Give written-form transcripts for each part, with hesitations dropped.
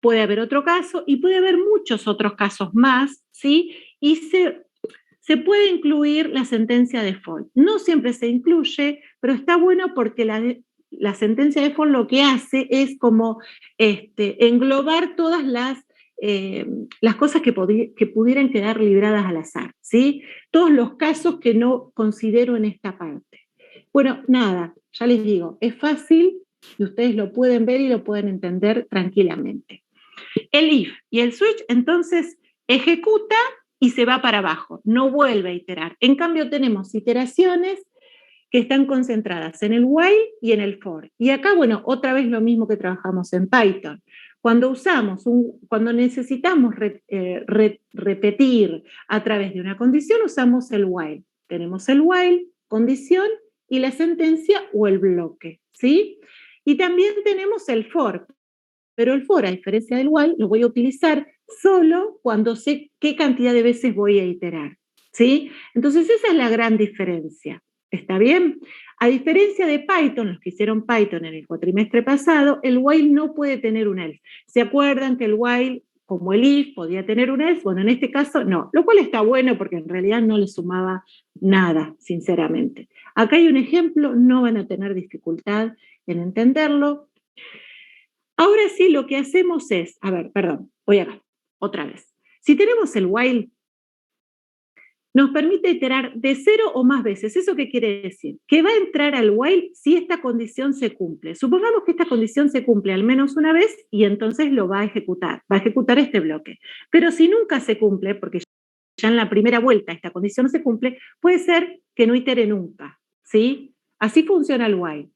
puede haber otro caso y puede haber muchos otros casos más, ¿sí? Y se puede incluir la sentencia de default. No siempre se incluye, pero está bueno porque la sentencia de default lo que hace es como englobar todas las cosas que pudieran quedar libradas al azar, ¿sí? Todos los casos que no considero en esta parte. Bueno, nada, ya les digo, es fácil y ustedes lo pueden ver y lo pueden entender tranquilamente. El if y el switch, entonces, ejecuta y se va para abajo, no vuelve a iterar. En cambio, tenemos iteraciones que están concentradas en el while y en el for. Y acá, bueno, otra vez lo mismo que trabajamos en Python. Cuando necesitamos repetir a través de una condición, usamos el while. Tenemos el while, condición, y la sentencia o el bloque, ¿sí? Y también tenemos el for, pero el for, a diferencia del while, lo voy a utilizar solo cuando sé qué cantidad de veces voy a iterar, ¿sí? Entonces esa es la gran diferencia, ¿está bien? A diferencia de Python, los que hicieron Python en el cuatrimestre pasado, el while no puede tener un else. ¿Se acuerdan que el while, como el if, podía tener un else? Bueno, en este caso no, lo cual está bueno porque en realidad no le sumaba nada, sinceramente. Acá hay un ejemplo, no van a tener dificultad en entenderlo. Ahora sí, lo que hacemos es, voy acá, otra vez. Si tenemos el while, nos permite iterar de 0 o más veces. ¿Eso qué quiere decir? Que va a entrar al while si esta condición se cumple. Supongamos que esta condición se cumple al menos una vez y entonces lo va a ejecutar este bloque. Pero si nunca se cumple, porque ya en la primera vuelta esta condición se cumple, puede ser que no itere nunca, ¿sí? Así funciona el while.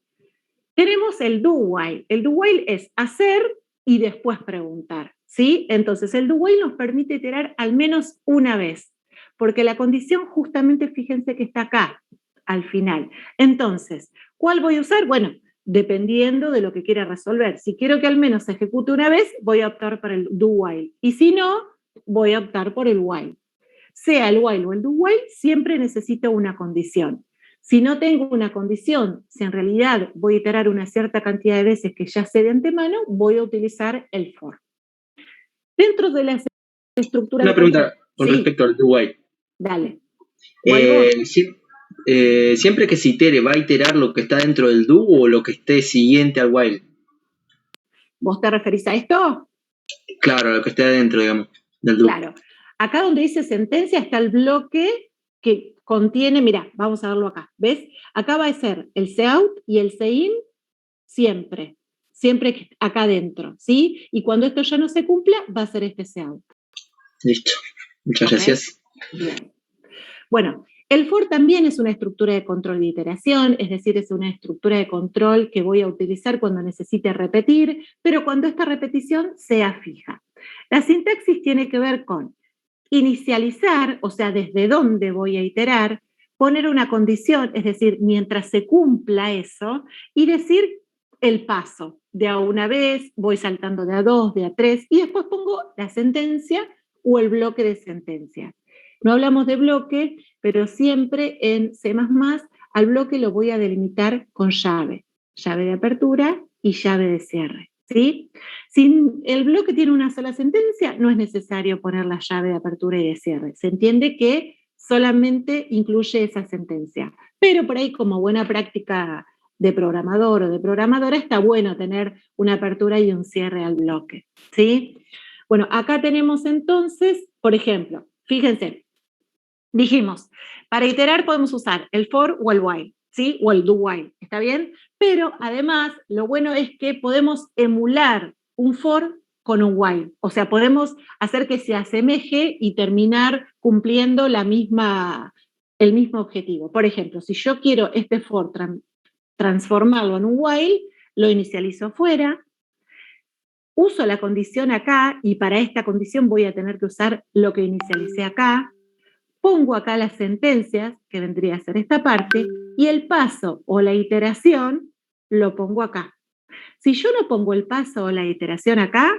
Tenemos el do while. El do while es hacer y después preguntar, ¿sí? Entonces, el do while nos permite iterar al menos una vez, porque la condición justamente, fíjense que está acá, al final. Entonces, ¿cuál voy a usar? Bueno, dependiendo de lo que quiera resolver. Si quiero que al menos se ejecute una vez, voy a optar por el do while. Y si no, voy a optar por el while. Sea el while o el do while, siempre necesito una condición. Si no tengo una condición, si en realidad voy a iterar una cierta cantidad de veces que ya sé de antemano, voy a utilizar el for. Dentro de las estructuras... Una pregunta con respecto al do while. Dale. Siempre que se itere, ¿va a iterar lo que está dentro del do o lo que esté siguiente al while? ¿Vos te referís a esto? Claro, lo que esté adentro, digamos, del do. Claro. Acá donde dice sentencia está el bloque que contiene, mira, vamos a verlo acá, ¿ves? Acá va a ser el cout y el cin siempre acá adentro, ¿sí? Y cuando esto ya no se cumpla, va a ser este cout. Listo, muchas gracias. Bien. Bueno, el for también es una estructura de control de iteración, es decir, es una estructura de control que voy a utilizar cuando necesite repetir, pero cuando esta repetición sea fija. La sintaxis tiene que ver con inicializar, o sea, desde dónde voy a iterar, poner una condición, es decir, mientras se cumpla eso, y decir el paso, de a una vez, voy saltando de a dos, de a tres, y después pongo la sentencia o el bloque de sentencia. No hablamos de bloque, pero siempre en C++ al bloque lo voy a delimitar con llave de apertura y llave de cierre, ¿sí? Si el bloque tiene una sola sentencia, no es necesario poner la llave de apertura y de cierre. Se entiende que solamente incluye esa sentencia. Pero por ahí, como buena práctica de programador o de programadora, está bueno tener una apertura y un cierre al bloque, ¿sí? Bueno, acá tenemos entonces, por ejemplo, fíjense, dijimos, para iterar podemos usar el for o el while, ¿sí? O el do while, ¿está bien? Pero además, lo bueno es que podemos emular un for con un while. O sea, podemos hacer que se asemeje y terminar cumpliendo el mismo objetivo. Por ejemplo, si yo quiero este for transformarlo en un while, lo inicializo afuera, uso la condición acá y para esta condición voy a tener que usar lo que inicialicé acá, pongo acá las sentencias, que vendría a ser esta parte, y el paso o la iteración lo pongo acá. Si yo no pongo el paso o la iteración acá,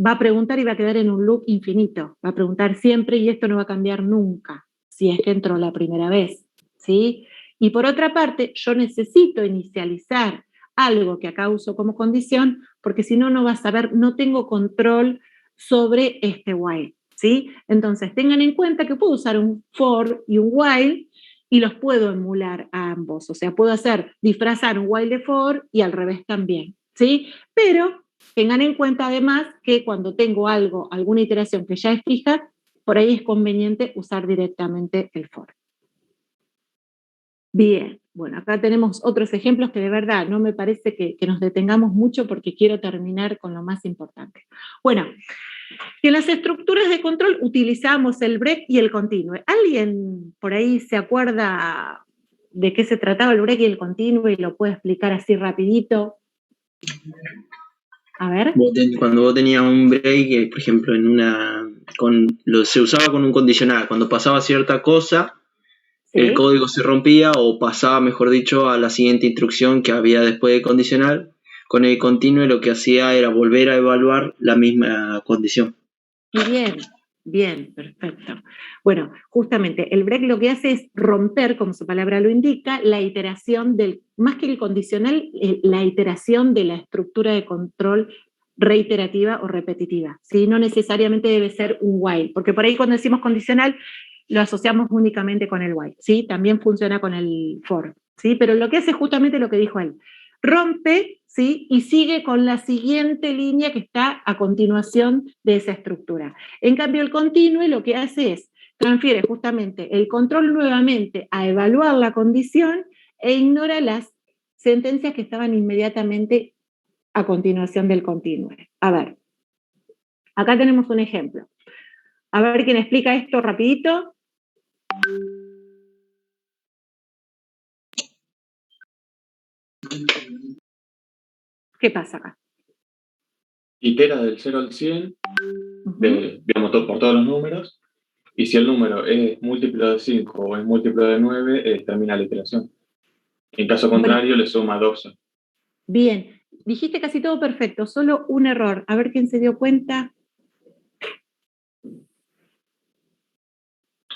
va a preguntar y va a quedar en un loop infinito. Va a preguntar siempre y esto no va a cambiar nunca, si es que entró la primera vez, ¿sí? Y por otra parte, yo necesito inicializar algo que acá uso como condición, porque si no, no vas a ver, no tengo control sobre este while, ¿sí? Entonces, tengan en cuenta que puedo usar un for y un while, y los puedo emular a ambos, o sea, puedo disfrazar un while de for y al revés también, ¿sí? Pero tengan en cuenta además que cuando tengo alguna iteración que ya es fija, por ahí es conveniente usar directamente el for. Bien, bueno, acá tenemos otros ejemplos que de verdad no me parece que nos detengamos mucho porque quiero terminar con lo más importante. Bueno, en las estructuras de control utilizamos el break y el continue. ¿Alguien por ahí se acuerda de qué se trataba el break y el continue y lo puede explicar así rapidito? A ver. Cuando vos tenías un break, por ejemplo, se usaba con un condicional. Cuando pasaba cierta cosa, ¿sí?, el código se rompía o pasaba, mejor dicho, a la siguiente instrucción que había después de condicional. Con el continue lo que hacía era volver a evaluar la misma condición. Bien, perfecto. Bueno, justamente el break lo que hace es romper, como su palabra lo indica, la iteración más que el condicional, la iteración de la estructura de control reiterativa o repetitiva, ¿sí? No necesariamente debe ser un while, porque por ahí cuando decimos condicional lo asociamos únicamente con el while, ¿sí? También funciona con el for, ¿sí? Pero lo que hace es justamente lo que dijo él, rompe, ¿sí?, y sigue con la siguiente línea que está a continuación de esa estructura. En cambio, el continue lo que hace es transfiere justamente el control nuevamente a evaluar la condición e ignora las sentencias que estaban inmediatamente a continuación del continue. A ver, acá tenemos un ejemplo. A ver quién explica esto rapidito. ¿Qué pasa acá? Itera del 0 al 100, digamos, por todos los números, y si el número es múltiplo de 5 o es múltiplo de 9, termina la iteración. En caso contrario, le suma 12. Bien, dijiste casi todo perfecto, solo un error. A ver quién se dio cuenta.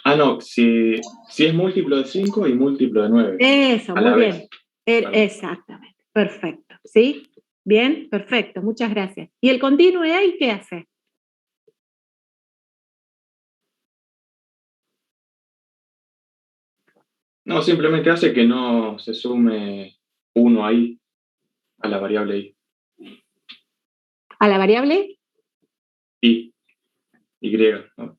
No, si es múltiplo de 5 y múltiplo de 9. Eso, muy bien. Exactamente, perfecto. ¿Sí? Bien, perfecto, muchas gracias. ¿Y el continue ahí qué hace? No, simplemente hace que no se sume 1 ahí, a la variable i. ¿A la variable? Y, ¿no?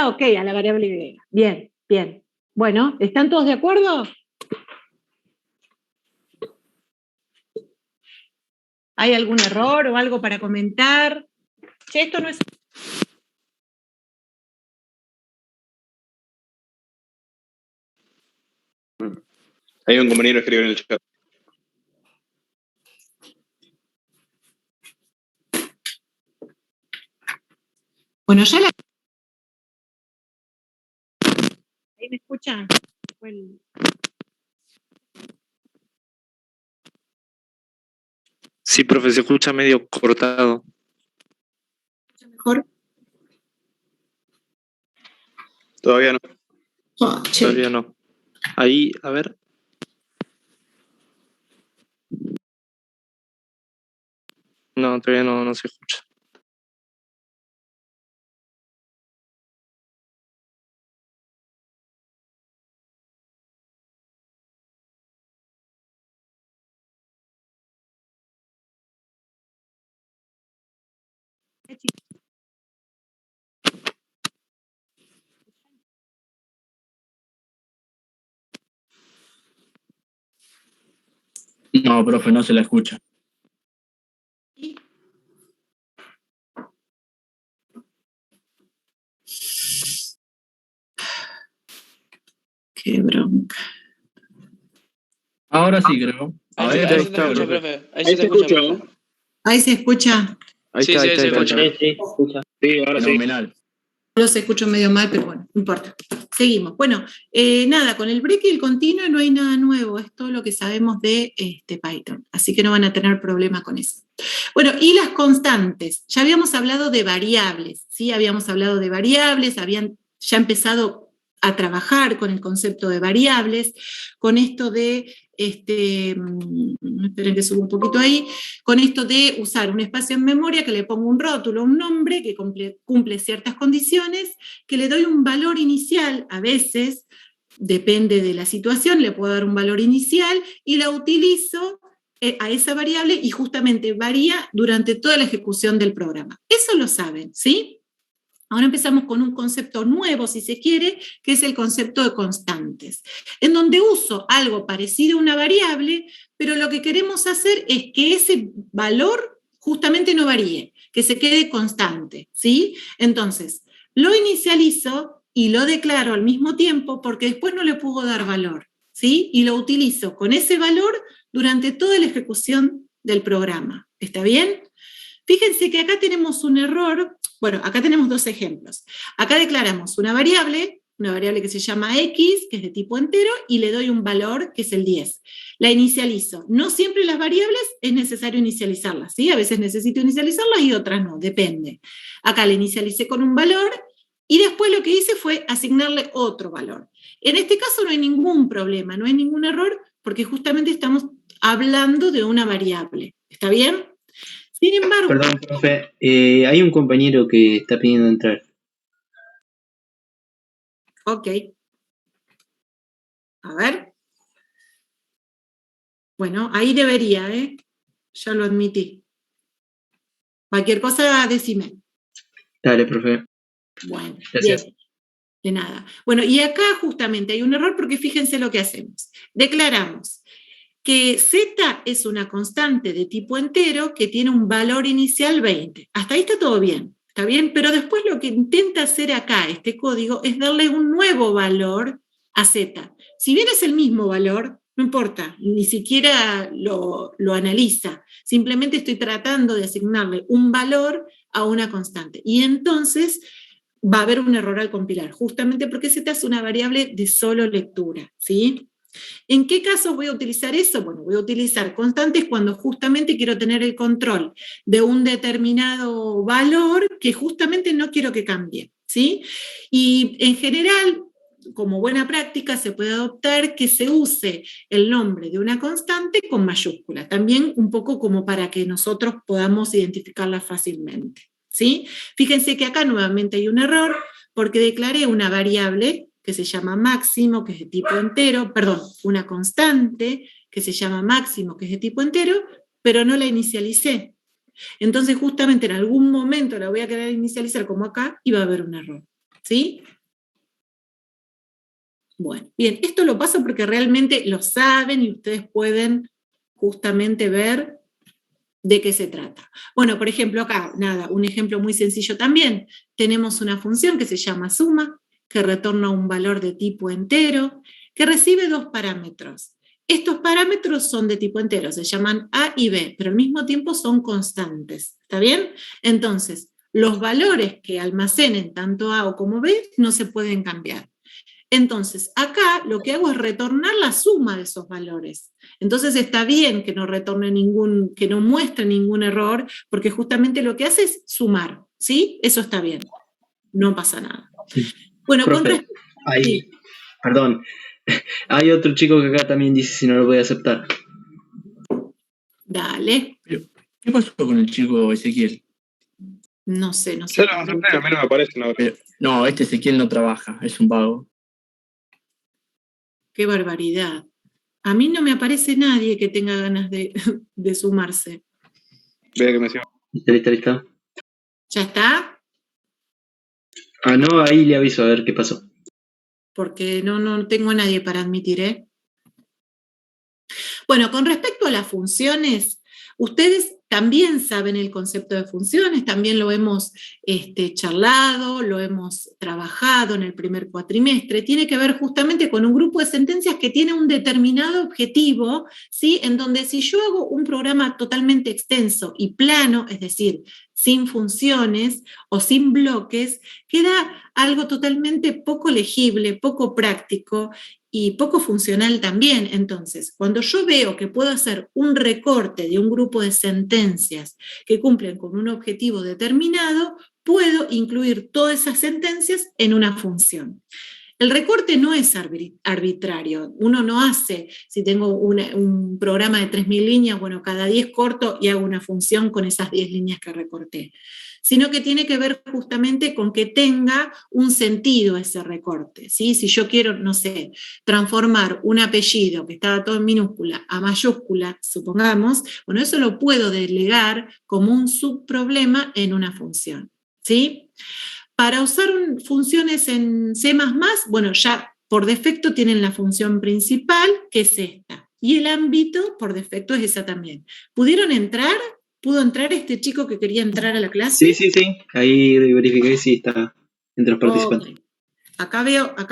Ok, a la variable y. Bien, bien. Bueno, ¿están todos de acuerdo? ¿Hay algún error o algo para comentar? Che, esto no es... Hay un compañero escribió en el chat. Bueno, ya la... ¿Ahí me escuchan? Sí, profe, se escucha medio cortado. ¿Mejor? Todavía no. Todavía no. Ahí, a ver. No, todavía no se escucha. No, profe, no se la escucha. Qué bronca. Ahora sí, creo. Ahí se te escucha, profe. Ahí se te escucha, profe. ¿Ahí se escucha? Ahí Sí, está, sí, se escucha. Sí, ahora sí. Fenomenal. Los escucho medio mal, pero bueno, no importa. Seguimos. Bueno, nada, con el break y el continuo no hay nada nuevo, es todo lo que sabemos de Python, así que no van a tener problema con eso. Bueno, y las constantes. Ya habíamos hablado de variables, ¿sí? Habíamos hablado de variables, habían ya empezado a trabajar con el concepto de variables, con esto de, esperen que suba un poquito ahí, con esto de usar un espacio en memoria que le pongo un rótulo, un nombre que cumple ciertas condiciones, que le doy un valor inicial, a veces, depende de la situación, le puedo dar un valor inicial y la utilizo a esa variable y justamente varía durante toda la ejecución del programa. Eso lo saben, ¿sí? Ahora empezamos con un concepto nuevo, si se quiere, que es el concepto de constantes, en donde uso algo parecido a una variable, pero lo que queremos hacer es que ese valor justamente no varíe, que se quede constante, ¿sí? Entonces, lo inicializo y lo declaro al mismo tiempo porque después no le puedo dar valor, ¿sí? Y lo utilizo con ese valor durante toda la ejecución del programa. ¿Está bien? Fíjense que acá tenemos un error. Bueno, acá tenemos dos ejemplos. Acá declaramos una variable que se llama x, que es de tipo entero, y le doy un valor que es el 10. La inicializo. No siempre las variables es necesario inicializarlas, ¿sí? A veces necesito inicializarlas y otras no, depende. Acá la inicialicé con un valor y después lo que hice fue asignarle otro valor. En este caso no hay ningún problema, no hay ningún error, porque justamente estamos hablando de una variable. ¿Está bien? Sin embargo... Perdón, profe, hay un compañero que está pidiendo entrar. Ok. A ver. Bueno, ahí debería, ya lo admití. Cualquier cosa, decime. Dale, profe. Bueno, gracias. Bien. De nada. Bueno, y acá justamente hay un error porque fíjense lo que hacemos. Declaramos que z es una constante de tipo entero que tiene un valor inicial 20. Hasta ahí está todo bien, ¿está bien? Pero después lo que intenta hacer acá este código es darle un nuevo valor a z. Si bien es el mismo valor, no importa, ni siquiera lo analiza. Simplemente estoy tratando de asignarle un valor a una constante. Y entonces va a haber un error al compilar, justamente porque z es una variable de solo lectura, ¿sí? ¿En qué casos voy a utilizar eso? Bueno, voy a utilizar constantes cuando justamente quiero tener el control de un determinado valor que justamente no quiero que cambie, ¿sí? Y en general, como buena práctica, se puede adoptar que se use el nombre de una constante con mayúscula, también un poco como para que nosotros podamos identificarla fácilmente, ¿sí? Fíjense que acá nuevamente hay un error porque declaré una variable que se llama máximo, que es de tipo entero, perdón, una constante que se llama máximo, que es de tipo entero, pero no la inicialicé. Entonces justamente en algún momento la voy a querer inicializar como acá y va a haber un error, ¿sí? Bueno, bien, esto lo paso porque realmente lo saben y ustedes pueden justamente ver de qué se trata. Bueno, por ejemplo acá, nada, un ejemplo muy sencillo también. Tenemos una función que se llama suma, que retorna un valor de tipo entero, que recibe dos parámetros. Estos parámetros son de tipo entero, se llaman A y B, pero al mismo tiempo son constantes, ¿está bien? Entonces, los valores que almacenen tanto A como B no se pueden cambiar. Entonces, acá lo que hago es retornar la suma de esos valores. Entonces está bien que no retorne que no muestre ningún error, porque justamente lo que hace es sumar, ¿sí? Eso está bien, no pasa nada. Sí. Bueno, profe, sí. Perdón, hay otro chico que acá también dice si no lo voy a aceptar. Dale. ¿Qué pasó con el chico Ezequiel? No sé. Yo lo acepté, a mí no me aparece nada. No, este Ezequiel no trabaja, es un vago. Qué barbaridad. A mí no me aparece nadie que tenga ganas de sumarse. Vea que me sigo. Listo. ¿Ya está? Ah, no, ahí le aviso a ver qué pasó. Porque no tengo a nadie para admitir, ¿eh? Bueno, con respecto a las funciones, ustedes también saben el concepto de funciones, también lo hemos charlado, lo hemos trabajado en el primer cuatrimestre. Tiene que ver justamente con un grupo de sentencias que tiene un determinado objetivo, ¿sí? En donde si yo hago un programa totalmente extenso y plano, es decir, sin funciones o sin bloques, queda algo totalmente poco legible, poco práctico y poco funcional también. Entonces, cuando yo veo que puedo hacer un recorte de un grupo de sentencias que cumplen con un objetivo determinado, puedo incluir todas esas sentencias en una función. El recorte no es arbitrario. Uno no hace, si tengo un programa de 3.000 líneas, bueno, cada 10 corto y hago una función con esas 10 líneas que recorté. Sino que tiene que ver justamente con que tenga un sentido ese recorte, ¿sí? Si yo quiero, no sé, transformar un apellido que estaba todo en minúscula a mayúscula, supongamos, bueno, eso lo puedo delegar como un subproblema en una función, ¿sí? Para usar funciones en C++, bueno, ya por defecto tienen la función principal, que es esta, y el ámbito por defecto es esa también. ¿Pudieron entrar? ¿Pudo entrar este chico que quería entrar a la clase? Sí. Ahí verifiqué si está entre los participantes. Okay. Acá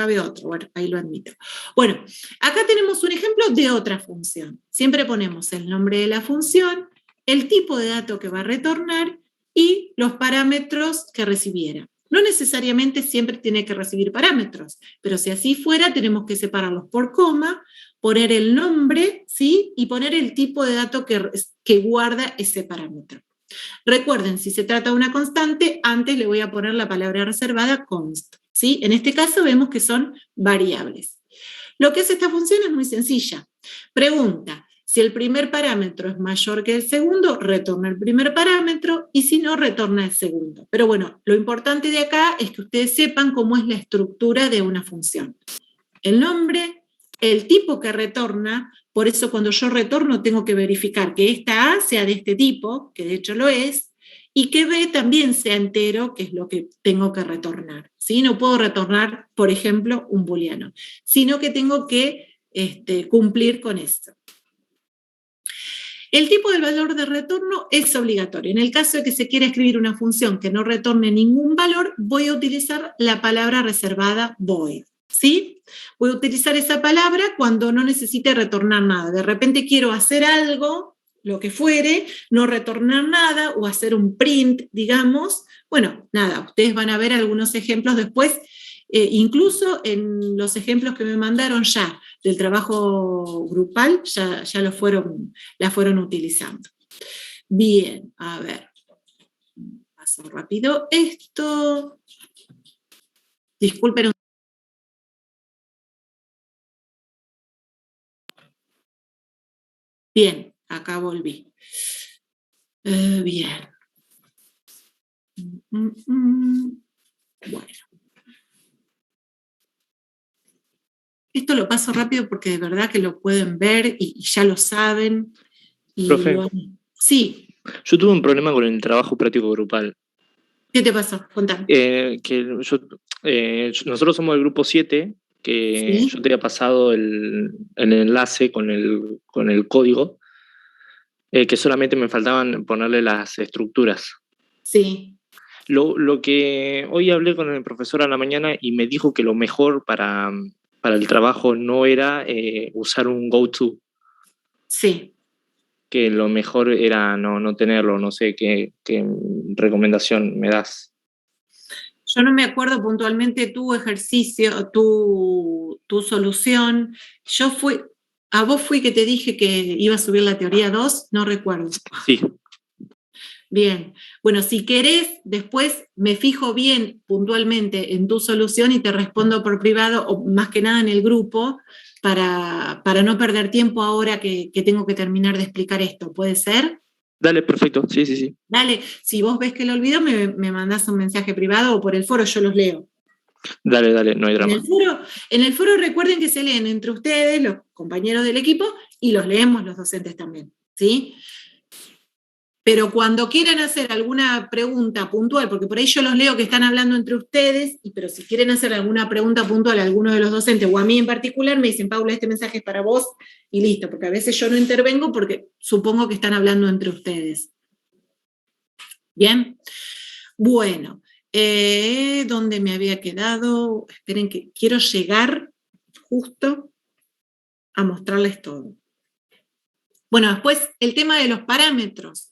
veo otro, bueno, ahí lo admito. Bueno, acá tenemos un ejemplo de otra función. Siempre ponemos el nombre de la función, el tipo de dato que va a retornar y los parámetros que recibiera. No necesariamente siempre tiene que recibir parámetros, pero si así fuera, tenemos que separarlos por coma, poner el nombre, ¿sí? Y poner el tipo de dato que guarda ese parámetro. Recuerden, si se trata de una constante, antes le voy a poner la palabra reservada const, ¿sí? En este caso vemos que son variables. Lo que hace esta función es muy sencilla. Pregunta, si el primer parámetro es mayor que el segundo, retorna el primer parámetro, y si no, retorna el segundo. Pero bueno, lo importante de acá es que ustedes sepan cómo es la estructura de una función. El nombre, el tipo que retorna, por eso cuando yo retorno tengo que verificar que esta A sea de este tipo, que de hecho lo es, y que B también sea entero, que es lo que tengo que retornar, ¿sí? No puedo retornar, por ejemplo, un booleano, sino que tengo que cumplir con esto. El tipo del valor de retorno es obligatorio. En el caso de que se quiera escribir una función que no retorne ningún valor, voy a utilizar la palabra reservada void, ¿sí? Voy a utilizar esa palabra cuando no necesite retornar nada. De repente quiero hacer algo, lo que fuere, no retornar nada o hacer un print, digamos. Bueno, nada, ustedes van a ver algunos ejemplos después, incluso en los ejemplos que me mandaron ya del trabajo grupal, ya la fueron utilizando. Bien, a ver, paso rápido esto. Disculpen. Bien, acá volví. Bien. Bueno. Esto lo paso rápido porque de verdad que lo pueden ver y ya lo saben. Profe. Sí. Yo tuve un problema con el trabajo práctico grupal. ¿Qué te pasó? Contame. Nosotros somos del grupo 7, que ¿sí? Yo te había pasado el enlace con el código, que solamente me faltaban ponerle las estructuras. Sí. Lo que hoy hablé con el profesor a la mañana y me dijo que lo mejor para el trabajo no era usar un go-to. Sí. Que lo mejor era no tenerlo, no sé qué recomendación me das. Yo no me acuerdo puntualmente tu ejercicio, tu solución. A vos fui que te dije que iba a subir la teoría 2, no recuerdo. Sí. Bien, bueno, si querés, después me fijo bien puntualmente en tu solución y te respondo por privado, o más que nada en el grupo, para no perder tiempo ahora que tengo que terminar de explicar esto. ¿Puede ser? Dale, perfecto, sí. Dale, si vos ves que lo olvido, me mandás un mensaje privado o por el foro, yo los leo. Dale, no hay drama. En el foro recuerden que se leen entre ustedes, los compañeros del equipo, y los leemos los docentes también, ¿sí? Pero cuando quieran hacer alguna pregunta puntual, porque por ahí yo los leo que están hablando entre ustedes, pero si quieren hacer alguna pregunta puntual a alguno de los docentes o a mí en particular, me dicen, Paula, este mensaje es para vos, y listo, porque a veces yo no intervengo porque supongo que están hablando entre ustedes. ¿Bien? Bueno, ¿dónde me había quedado? Esperen que quiero llegar justo a mostrarles todo. Bueno, después el tema de los parámetros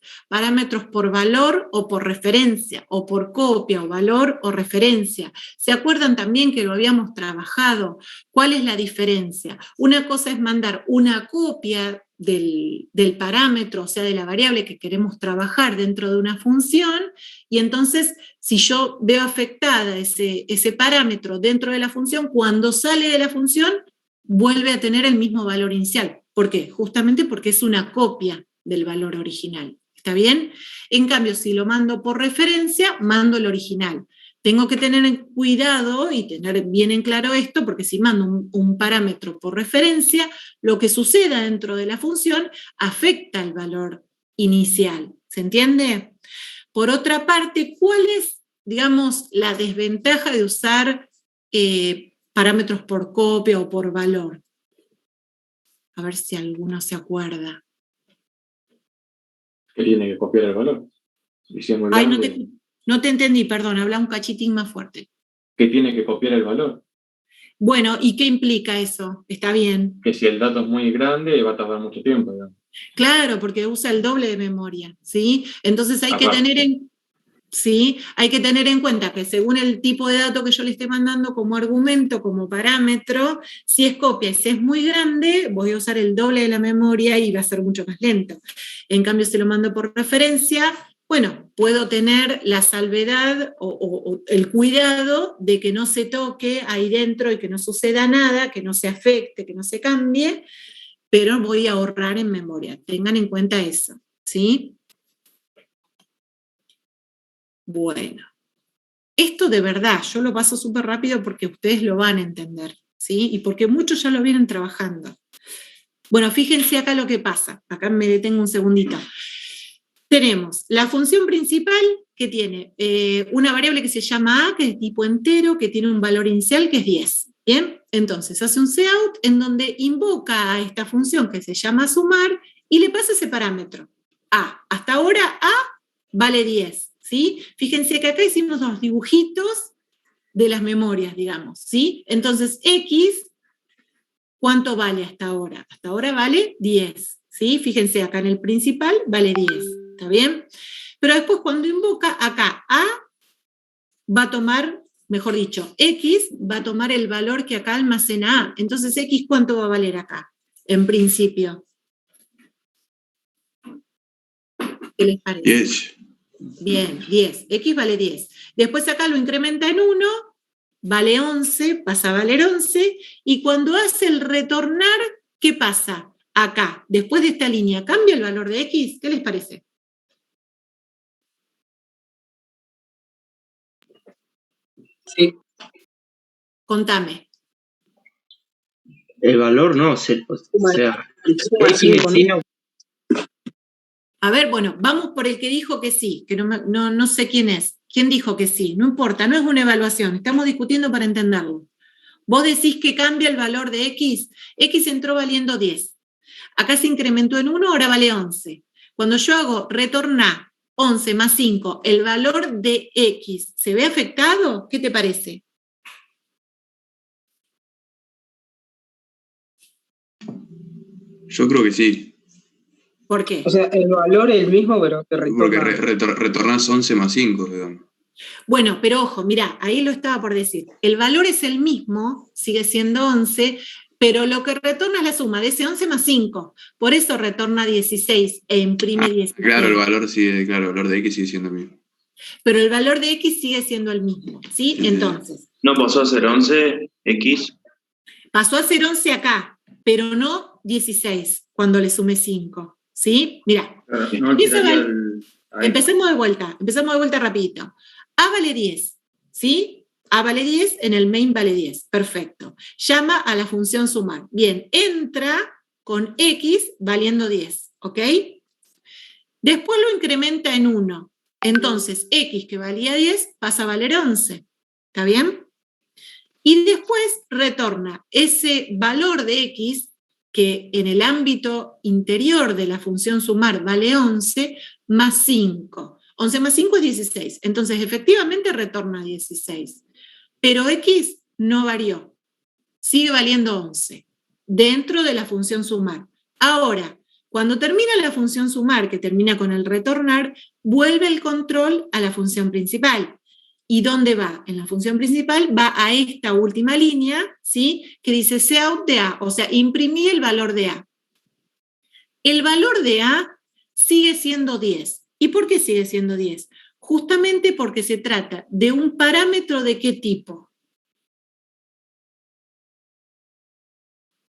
por valor o por referencia, o por copia, o valor o referencia. ¿Se acuerdan también que lo habíamos trabajado? ¿Cuál es la diferencia? Una cosa es mandar una copia del parámetro, o sea, de la variable que queremos trabajar dentro de una función, y entonces si yo veo afectada ese parámetro dentro de la función, cuando sale de la función vuelve a tener el mismo valor inicial. ¿Por qué? Justamente porque es una copia del valor original. ¿Está bien? En cambio, si lo mando por referencia, mando el original. Tengo que tener cuidado y tener bien en claro esto, porque si mando un parámetro por referencia, lo que suceda dentro de la función afecta el valor inicial. ¿Se entiende? Por otra parte, ¿cuál es, digamos, la desventaja de usar parámetros por copia o por valor? A ver si alguno se acuerda. Que tiene que copiar el valor. Y si es muy Ay, grande, no te entendí, perdón, habla un cachitín más fuerte. que tiene que copiar el valor. Bueno, ¿y qué implica eso? Está bien. Que si el dato es muy grande, va a tardar mucho tiempo, digamos. Claro, porque usa el doble de memoria, ¿sí? Entonces hay que tener en cuenta que según el tipo de dato que yo le esté mandando como argumento, como parámetro, si es copia y si es muy grande, voy a usar el doble de la memoria y va a ser mucho más lento. En cambio, si lo mando por referencia, bueno, puedo tener la salvedad o el cuidado de que no se toque ahí dentro y que no suceda nada, que no se afecte, que no se cambie, pero voy a ahorrar en memoria. Tengan en cuenta eso, ¿sí? Bueno, esto de verdad, yo lo paso súper rápido porque ustedes lo van a entender, ¿sí? Y porque muchos ya lo vienen trabajando. Bueno, fíjense acá lo que pasa. Acá me detengo un segundito. Tenemos la función principal que tiene una variable que se llama a, que es de tipo entero, que tiene un valor inicial que es 10. ¿Bien? Entonces hace un cout en donde invoca a esta función que se llama sumar y le pasa ese parámetro. A. Hasta ahora A vale 10. ¿Sí? Fíjense que acá hicimos los dibujitos de las memorias, digamos, ¿sí? Entonces, X, ¿cuánto vale hasta ahora? Hasta ahora vale 10, ¿sí? Fíjense, acá en el principal vale 10, ¿está bien? Pero después cuando invoca, acá A va a tomar, mejor dicho, X va a tomar el valor que acá almacena A. Entonces, X, ¿cuánto va a valer acá? En principio. ¿Qué les parece? 10. Bien, 10. X vale 10. Después acá lo incrementa en 1, vale 11, pasa a valer 11, y cuando hace el retornar, ¿qué pasa? Acá, después de esta línea, ¿cambia el valor de X? ¿Qué les parece? Sí. Contame. El valor no, o sea, A ver, bueno, vamos por el que dijo que sí, que no sé quién es. ¿Quién dijo que sí? No importa, no es una evaluación, estamos discutiendo para entenderlo. Vos decís que cambia el valor de X, X entró valiendo 10. Acá se incrementó en 1, ahora vale 11. Cuando yo hago retornar 11 más 5, ¿el valor de X se ve afectado? ¿Qué te parece? Yo creo que sí. ¿Por qué? O sea, el valor es el mismo, pero te retorna. Porque retornás 11 más 5, digamos. Bueno, pero ojo, mirá, ahí lo estaba por decir. El valor es el mismo, sigue siendo 11, pero lo que retorna es la suma de ese 11 más 5. Por eso retorna 16 e imprime 16. Claro, el valor de X sigue siendo el mismo. Pero el valor de X sigue siendo el mismo, ¿sí? Sí. Entonces. ¿No pasó a ser 11, X? Pasó a ser 11 acá, pero no 16 cuando le sumé 5, ¿sí? Mirá. Empecemos de vuelta rapidito. A vale 10, ¿sí? A vale 10, en el main vale 10, perfecto. Llama a la función sumar. Bien, entra con X valiendo 10, ¿ok? Después lo incrementa en 1. Entonces, X que valía 10 pasa a valer 11, ¿está bien? Y después retorna ese valor de X que en el ámbito interior de la función sumar vale 11 más 5. 11 más 5 es 16. Entonces, efectivamente retorna 16. Pero X no varió. Sigue valiendo 11 dentro de la función sumar. Ahora, cuando termina la función sumar, que termina con el retornar, vuelve el control a la función principal. ¿Y dónde va? En la función principal va a esta última línea, ¿sí? Que dice cout de A, o sea, imprimí el valor de A. el valor de A sigue siendo 10. ¿Y por qué sigue siendo 10? Justamente porque se trata de un parámetro ¿de qué tipo?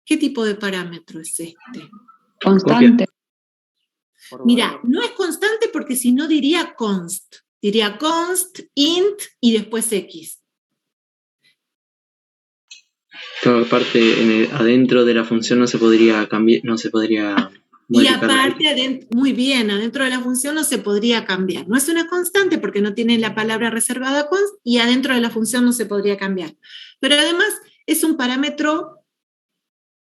¿Qué tipo de parámetro es este? Constante. Mira, no es constante porque si no diría const. Diría const, int y después x. Claro, aparte, adentro de la función no se podría cambiar, no se podría modificar. Y aparte, muy bien, adentro de la función no se podría cambiar. No es una constante porque no tiene la palabra reservada const y adentro de la función no se podría cambiar. Pero además es un parámetro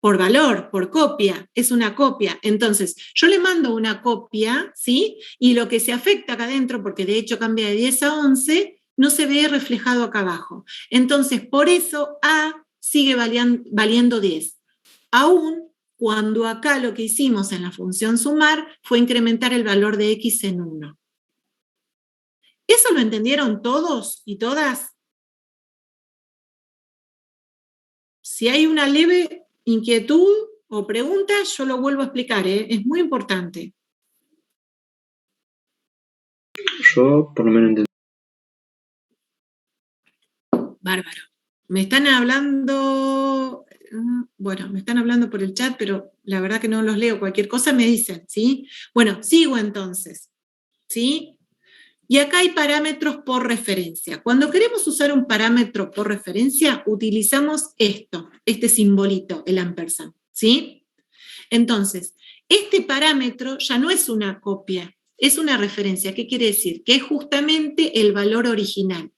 por valor, por copia, es una copia. Entonces, yo le mando una copia, ¿sí? Y lo que se afecta acá adentro, porque de hecho cambia de 10 a 11, no se ve reflejado acá abajo. Entonces, por eso A sigue valiendo 10. Aún cuando acá lo que hicimos en la función sumar fue incrementar el valor de X en 1. ¿Eso lo entendieron todos y todas? Si hay una leve inquietud o pregunta, yo lo vuelvo a explicar, es muy importante. Yo por lo menos entendí. Bárbaro. Me están hablando, bueno, me están hablando por el chat, pero la verdad que no los leo, cualquier cosa me dicen, ¿sí? Bueno, sigo entonces, ¿sí? Y acá hay parámetros por referencia. Cuando queremos usar un parámetro por referencia, utilizamos esto, este simbolito, el ampersand, ¿sí? Entonces, este parámetro ya no es una copia, es una referencia. ¿Qué quiere decir? Que es justamente el valor original.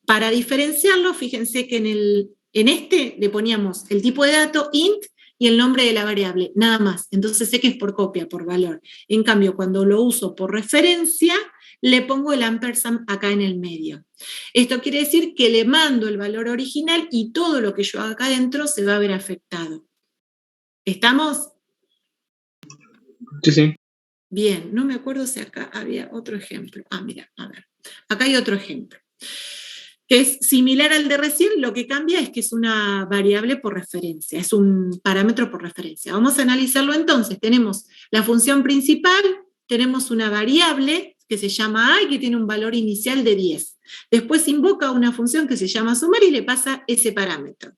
Para diferenciarlo, fíjense que en este le poníamos el tipo de dato, int, y el nombre de la variable, nada más. Entonces sé que es por copia, por valor. En cambio, cuando lo uso por referencia, le pongo el ampersand acá en el medio. Esto quiere decir que le mando el valor original y todo lo que yo haga acá adentro se va a ver afectado. ¿Estamos? Sí, sí. Bien, no me acuerdo si acá había otro ejemplo. Mira, a ver. Acá hay otro ejemplo. Que es similar al de recién, lo que cambia es que es una variable por referencia, es un parámetro por referencia. Vamos a analizarlo entonces. Tenemos la función principal, tenemos una variable que se llama A y que tiene un valor inicial de 10. Después invoca una función que se llama sumar y le pasa ese parámetro.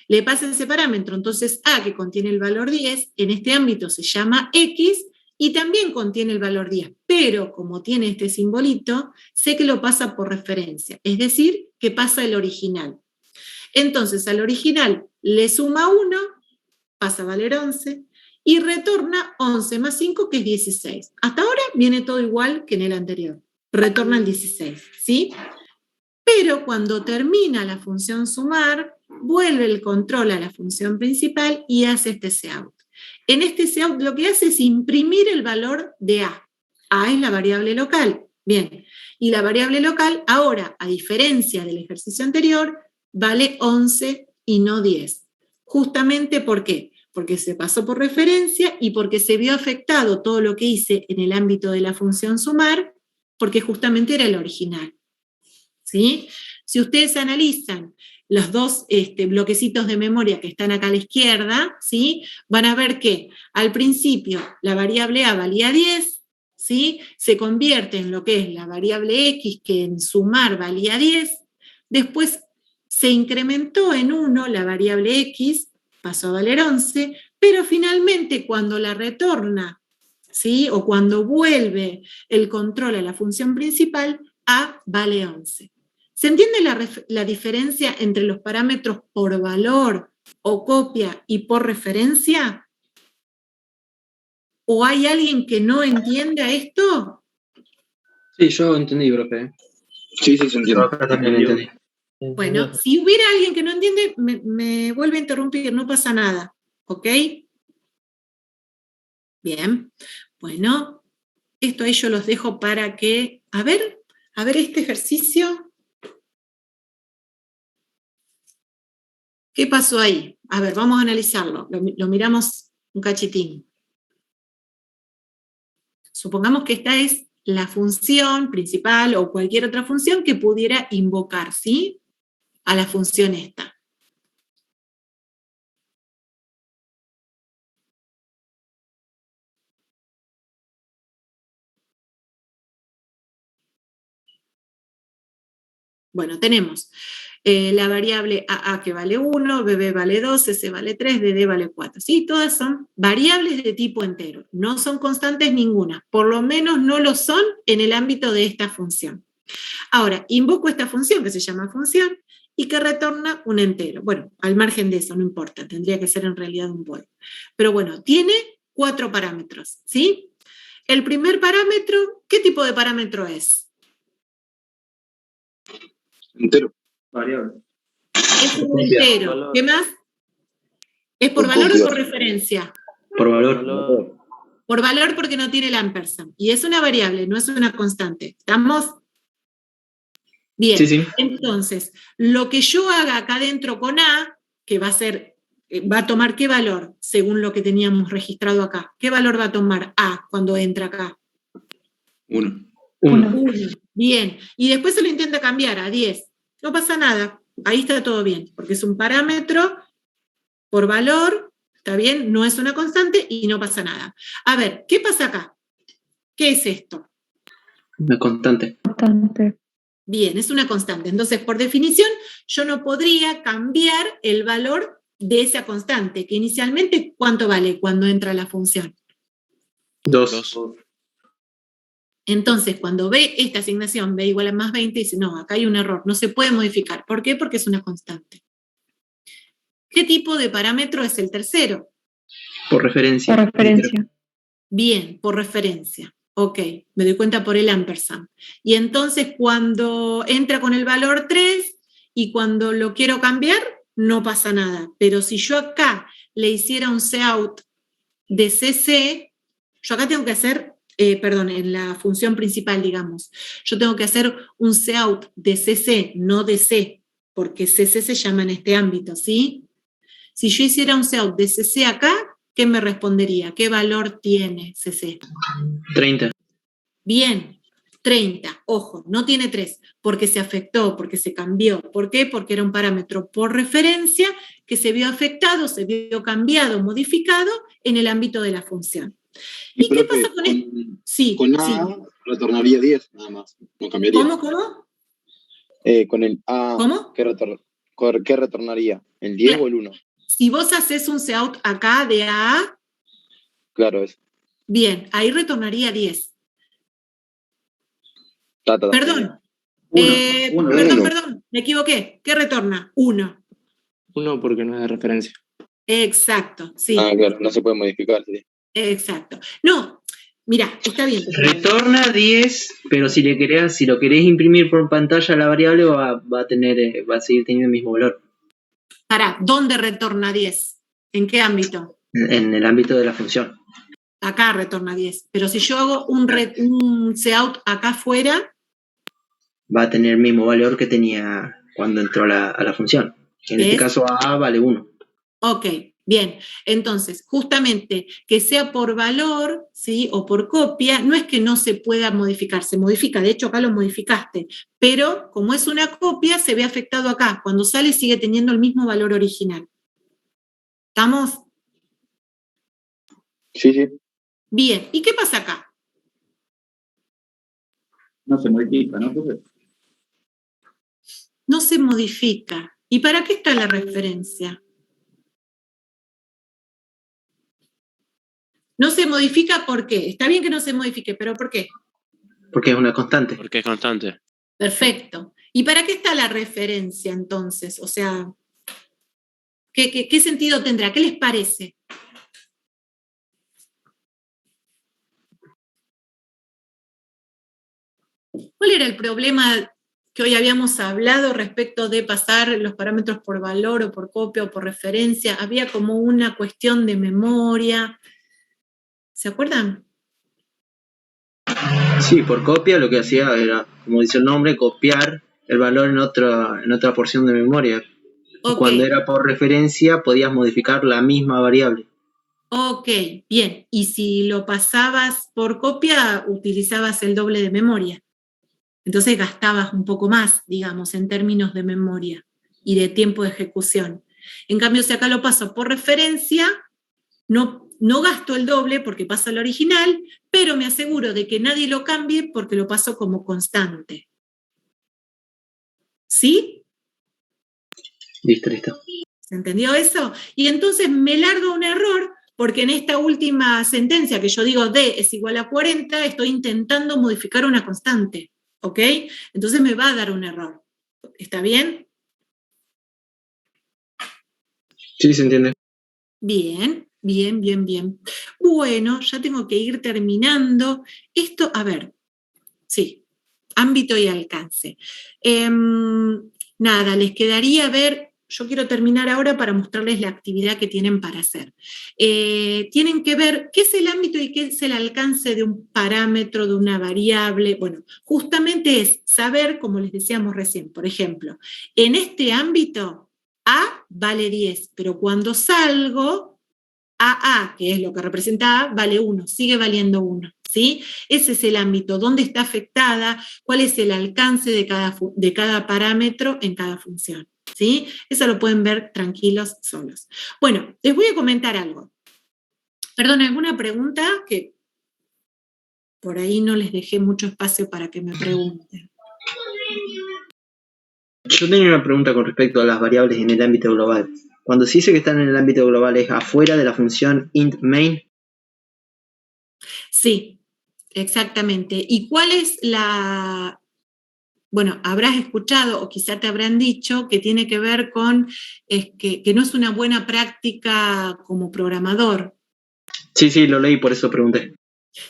Le pasa ese parámetro, entonces A, que contiene el valor 10, en este ámbito se llama X, y también contiene el valor 10, pero como tiene este simbolito, sé que lo pasa por referencia, es decir, que pasa el original. Entonces al original le suma 1, pasa a valer 11, y retorna 11 más 5, que es 16. Hasta ahora viene todo igual que en el anterior, retorna el 16, ¿sí? Pero cuando termina la función sumar, vuelve el control a la función principal y hace este cout. En este cout lo que hace es imprimir el valor de A. A es la variable local. Bien, y la variable local ahora, a diferencia del ejercicio anterior, vale 11 y no 10. Justamente ¿por qué? Porque se pasó por referencia y porque se vio afectado todo lo que hice en el ámbito de la función sumar, porque justamente era el original. ¿Sí? Si ustedes analizan los dos bloquecitos de memoria que están acá a la izquierda, ¿sí? Van a ver que al principio la variable A valía 10, ¿sí? Se convierte en lo que es la variable X, que en sumar valía 10, después se incrementó en 1 la variable X, pasó a valer 11, pero finalmente cuando la retorna, ¿sí? O cuando vuelve el control a la función principal, A vale 11. ¿Se entiende la diferencia entre los parámetros por valor o copia y por referencia? ¿O hay alguien que no entienda esto? Sí, yo entendí, profe. Sí, se entiende. Yo acá también entendí. Bueno, si hubiera alguien que no entiende, me vuelve a interrumpir, no pasa nada. ¿Ok? Bien. Bueno, esto ahí yo los dejo para que, a ver este ejercicio. ¿Qué pasó ahí? A ver, vamos a analizarlo. Lo miramos un cachitín. Supongamos que esta es la función principal o cualquier otra función que pudiera invocar, ¿sí? A la función esta. Bueno, tenemos la variable AA que vale 1, BB vale 2, CC vale 3, DD vale 4. ¿Sí? Todas son variables de tipo entero. No son constantes ninguna. Por lo menos no lo son en el ámbito de esta función. Ahora, invoco esta función que se llama función y que retorna un entero. Bueno, al margen de eso, no importa, tendría que ser en realidad un void. Pero bueno, tiene 4 parámetros, ¿sí? El primer parámetro, ¿qué tipo de parámetro es? Entero. Variable. Es un entero. ¿Qué más? ¿Es por valor o por referencia? Por valor. Por valor porque no tiene el ampersand. Y es una variable, no es una constante. ¿Estamos? Bien. Sí. Entonces, lo que yo haga acá adentro con A, que va a tomar ¿qué valor? Según lo que teníamos registrado acá. ¿Qué valor va a tomar A cuando entra acá? 1. 1. Bien. Y después se lo intenta cambiar a 10. No pasa nada. Ahí está todo bien, porque es un parámetro por valor, está bien, no es una constante y no pasa nada. A ver, ¿qué pasa acá? ¿Qué es esto? Una constante. Bien, es una constante. Entonces, por definición, yo no podría cambiar el valor de esa constante, que inicialmente, ¿cuánto vale cuando entra la función? 2. Entonces, cuando ve esta asignación, b igual a más 20, dice, no, acá hay un error, no se puede modificar. ¿Por qué? Porque es una constante. ¿Qué tipo de parámetro es el tercero? Por referencia. Por referencia. Bien, por referencia. Ok, me doy cuenta por el ampersand. Y entonces cuando entra con el valor 3 y cuando lo quiero cambiar, no pasa nada. Pero si yo acá le hiciera un cout de CC, yo acá tengo que hacer, en la función principal, digamos, yo tengo que hacer un cout de CC, no de C, porque CC se llama en este ámbito, ¿sí? Si yo hiciera un cout de CC acá, ¿qué me respondería? ¿Qué valor tiene CC? 30. Bien, 30. Ojo, no tiene 3, porque se afectó, porque se cambió. ¿Por qué? Porque era un parámetro por referencia que se vio afectado, se vio cambiado, modificado en el ámbito de la función. ¿Y qué pasa con esto? Sí, con A retornaría 10, nada más. No cambiaría. ¿Cómo? Con el A, ¿Cómo? ¿Qué retornaría? ¿El 10 o el 1? Si vos haces un cout acá de A, claro, es. Bien, ahí retornaría 10. Perdón. Perdón, me equivoqué. ¿Qué retorna? 1. 1 porque no es de referencia. Exacto, sí. Ah, claro, no se puede modificar, sí. Exacto. No, mira, está bien. Retorna 10, pero si lo querés imprimir por pantalla la variable va a seguir teniendo el mismo valor. Pará, ¿dónde retorna 10? ¿En qué ámbito? En el ámbito de la función. Acá retorna 10. Pero si yo hago un cout acá afuera, va a tener el mismo valor que tenía cuando entró a la función. En este caso A vale 1. Ok, bien. Entonces, justamente que sea por valor, ¿sí? O por copia, no es que no se pueda modificar, se modifica, de hecho acá lo modificaste, pero como es una copia, se ve afectado acá. Cuando sale sigue teniendo el mismo valor original. ¿Estamos? Sí. Bien, ¿y qué pasa acá? No se modifica, ¿no? No se modifica. ¿Y para qué está la referencia? No se modifica, ¿por qué? Está bien que no se modifique, pero ¿por qué? Porque es una constante. Porque es constante. Perfecto. ¿Y para qué está la referencia entonces? O sea, ¿qué sentido tendrá? ¿Qué les parece? ¿Cuál era el problema que hoy habíamos hablado respecto de pasar los parámetros por valor o por copia o por referencia? Había como una cuestión de memoria. ¿Se acuerdan? Sí, por copia lo que hacía era, como dice el nombre, copiar el valor en otra porción de memoria. Okay. Cuando era por referencia podías modificar la misma variable. Ok, bien. Y si lo pasabas por copia, utilizabas el doble de memoria. Entonces gastabas un poco más, digamos, en términos de memoria y de tiempo de ejecución. En cambio, si acá lo paso por referencia, no gasto el doble porque pasa al original, pero me aseguro de que nadie lo cambie porque lo paso como constante. ¿Sí? Listo. ¿Se entendió eso? Y entonces me largo un error, porque en esta última sentencia que yo digo D es igual a 40, estoy intentando modificar una constante, ¿ok? Entonces me va a dar un error. ¿Está bien? Sí, se entiende. Bien. Bueno, ya tengo que ir terminando. Esto, a ver, sí, ámbito y alcance. Nada, les quedaría ver, yo quiero terminar ahora para mostrarles la actividad que tienen para hacer. Tienen que ver qué es el ámbito y qué es el alcance de un parámetro, de una variable. Bueno, justamente es saber, como les decíamos recién, por ejemplo, en este ámbito A vale 10, pero cuando salgo, AA, que es lo que representa A, vale 1, sigue valiendo 1. ¿Sí? Ese es el ámbito, dónde está afectada, cuál es el alcance de cada parámetro en cada función. ¿Sí? Eso lo pueden ver tranquilos solos. Bueno, les voy a comentar algo. Perdón, ¿alguna pregunta? Que por ahí no les dejé mucho espacio para que me pregunten. Yo tenía una pregunta con respecto a las variables en el ámbito global. Cuando se dice que están en el ámbito global, ¿es afuera de la función int main? Sí, exactamente. ¿Y cuál es la...? Bueno, habrás escuchado o quizá te habrán dicho que tiene que ver con que no es una buena práctica como programador. Sí, lo leí, por eso pregunté.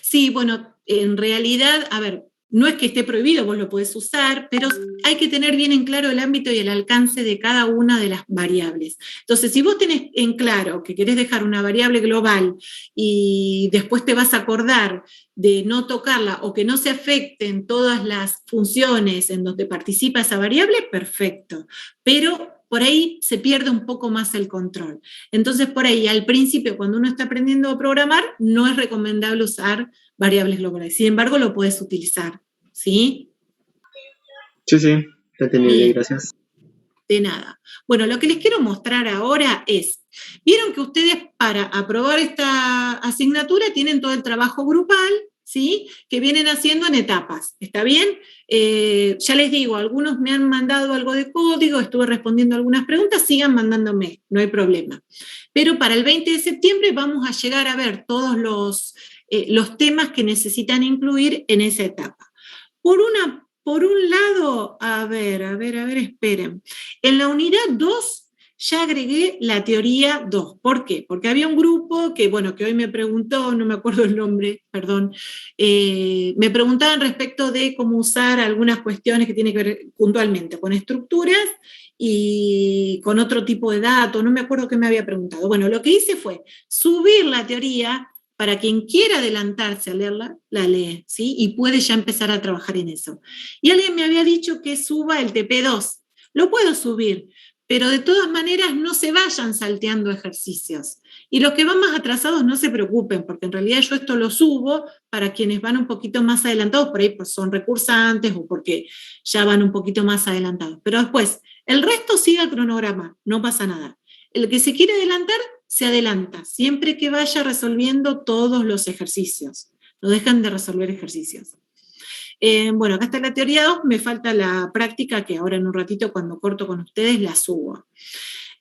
Sí, bueno, en realidad, a ver, no es que esté prohibido, vos lo podés usar, pero hay que tener bien en claro el ámbito y el alcance de cada una de las variables. Entonces, si vos tenés en claro que querés dejar una variable global y después te vas a acordar de no tocarla o que no se afecten todas las funciones en donde participa esa variable, perfecto. Pero por ahí se pierde un poco más el control. Entonces, por ahí, al principio, cuando uno está aprendiendo a programar, no es recomendable usar variables globales. Sin embargo, lo puedes utilizar, ¿sí? Sí, lo entendí, gracias. De nada. Bueno, lo que les quiero mostrar ahora es, vieron que ustedes para aprobar esta asignatura tienen todo el trabajo grupal, ¿sí? Que vienen haciendo en etapas, ¿está bien? Ya les digo, algunos me han mandado algo de código, estuve respondiendo algunas preguntas, sigan mandándome, no hay problema. Pero para el 20 de septiembre vamos a llegar a ver todos los temas que necesitan incluir en esa etapa. Por un lado, a ver, esperen. En la unidad 2 ya agregué la teoría 2. ¿Por qué? Porque había un grupo que hoy me preguntó, no me acuerdo el nombre, perdón, me preguntaban respecto de cómo usar algunas cuestiones que tienen que ver puntualmente con estructuras y con otro tipo de datos, no me acuerdo qué me había preguntado. Bueno, lo que hice fue subir la teoría para quien quiera adelantarse a leerla, la lee, ¿sí? Y puede ya empezar a trabajar en eso. Y alguien me había dicho que suba el TP2. Lo puedo subir, pero de todas maneras no se vayan salteando ejercicios. Y los que van más atrasados no se preocupen, porque en realidad yo esto lo subo para quienes van un poquito más adelantados, por ahí pues son recursantes o porque ya van un poquito más adelantados. Pero después, el resto sigue el cronograma, no pasa nada. El que se quiere adelantar, se adelanta, siempre que vaya resolviendo todos los ejercicios. No dejan de resolver ejercicios. Bueno, acá está la teoría 2, me falta la práctica, que ahora en un ratito cuando corto con ustedes la subo.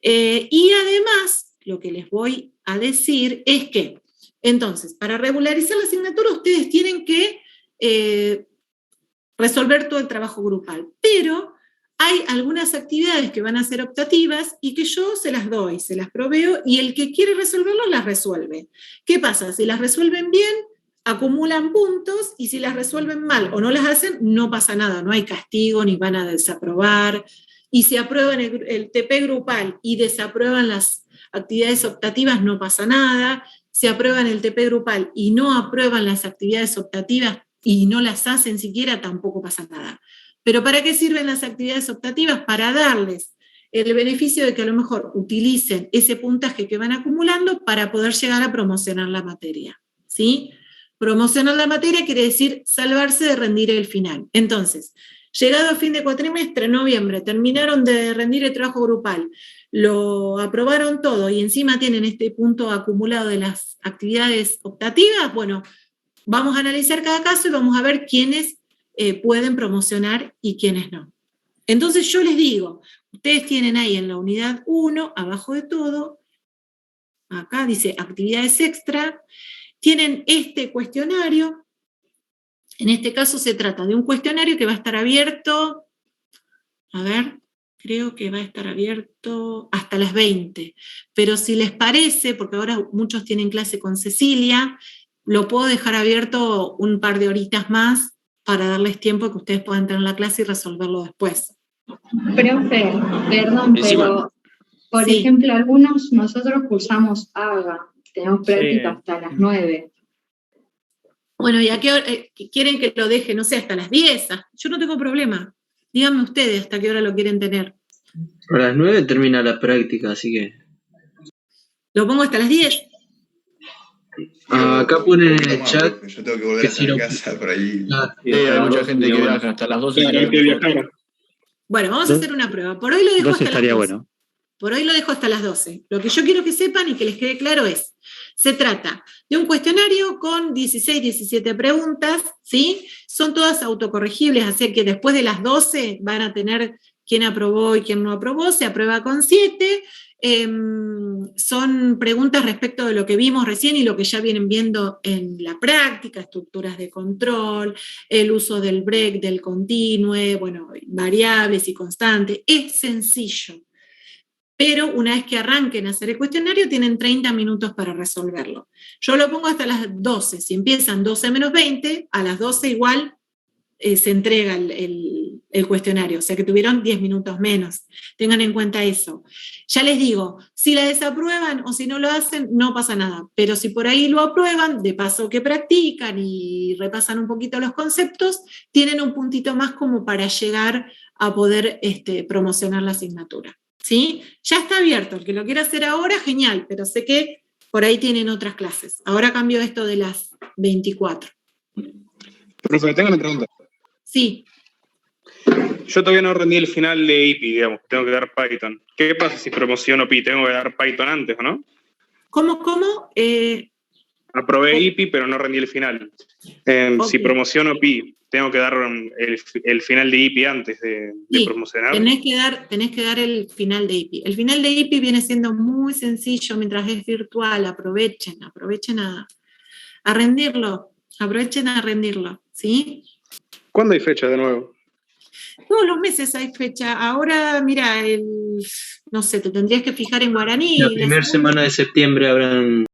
Y además, lo que les voy a decir es que, entonces, para regularizar la asignatura ustedes tienen que resolver todo el trabajo grupal, pero hay algunas actividades que van a ser optativas y que yo se las doy, se las proveo, y el que quiere resolverlo las resuelve. ¿Qué pasa? Si las resuelven bien, acumulan puntos, y si las resuelven mal o no las hacen, no pasa nada, no hay castigo ni van a desaprobar. Y si aprueban el TP grupal y desaprueban las actividades optativas, no pasa nada. Si aprueban el TP grupal y no aprueban las actividades optativas y no las hacen siquiera, tampoco pasa nada. Pero ¿para qué sirven las actividades optativas? Para darles el beneficio de que a lo mejor utilicen ese puntaje que van acumulando para poder llegar a promocionar la materia, ¿sí? Promocionar la materia quiere decir salvarse de rendir el final. Entonces, llegado a fin de cuatrimestre, noviembre, terminaron de rendir el trabajo grupal, lo aprobaron todo y encima tienen este punto acumulado de las actividades optativas, bueno, vamos a analizar cada caso y vamos a ver quiénes pueden promocionar y quiénes no. Entonces yo les digo, ustedes tienen ahí en la unidad 1, abajo de todo, acá dice actividades extra, tienen este cuestionario. En este caso se trata de un cuestionario que va a estar abierto, a ver, creo que va a estar abierto hasta las 20, pero si les parece, porque ahora muchos tienen clase con Cecilia, lo puedo dejar abierto un par de horitas más para darles tiempo que ustedes puedan tener la clase y resolverlo después. Profe, perdón, pero por ejemplo, algunos nosotros cursamos AGA, tenemos práctica hasta las 9. Bueno, ¿y a qué hora quieren que lo deje? No sé, hasta las 10. Yo no tengo problema. Díganme ustedes hasta qué hora lo quieren tener. A las 9 termina la práctica, así que... ¿Lo pongo hasta las 10? Acá ponen en el chat... Yo tengo que volver a estar en casa por ahí. Hay mucha gente que viaja hasta las 12. Claro, hay que viajar. Bueno, vamos a hacer una prueba. Por hoy lo dejo hasta las 12. Bueno. Por hoy lo dejo hasta las 12. Lo que yo quiero que sepan y que les quede claro es, se trata de un cuestionario con 16, 17 preguntas, ¿sí? Son todas autocorregibles, así que después de las 12 van a tener quién aprobó y quién no aprobó, se aprueba con 7. Son preguntas respecto de lo que vimos recién y lo que ya vienen viendo en la práctica, estructuras de control, el uso del break, del continue, bueno, variables y constantes. Es sencillo. Pero una vez que arranquen a hacer el cuestionario, tienen 30 minutos para resolverlo. Yo lo pongo hasta las 12. Si empiezan 12 menos 20, a las 12 igual se entrega el cuestionario, o sea que tuvieron 10 minutos menos. Tengan en cuenta eso. Ya les digo, si la desaprueban o si no lo hacen, no pasa nada. Pero si por ahí lo aprueban, de paso que practican y repasan un poquito los conceptos, tienen un puntito más como para llegar a poder promocionar la asignatura. ¿Sí? Ya está abierto, el que lo quiera hacer ahora, genial, pero sé que por ahí tienen otras clases. Ahora cambio esto de las 24. Profe, tengo una pregunta. Sí. Yo todavía no rendí el final de IPI, digamos, tengo que dar Python. ¿Qué pasa si promociono PI? Tengo que dar Python antes, ¿o no? ¿Cómo? Aprobé IPI, pero no rendí el final. Si promociono PI, tengo que dar el final de IPI antes de promocionar. Tenés que dar el final de IPI. El final de IPI viene siendo muy sencillo mientras es virtual. Aprovechen a rendirlo. Aprovechen a rendirlo, ¿sí? ¿Cuándo hay fecha de nuevo? Todos los meses hay fecha. Ahora, mira, no sé, te tendrías que fijar en guaraní. La primera semana de septiembre habrán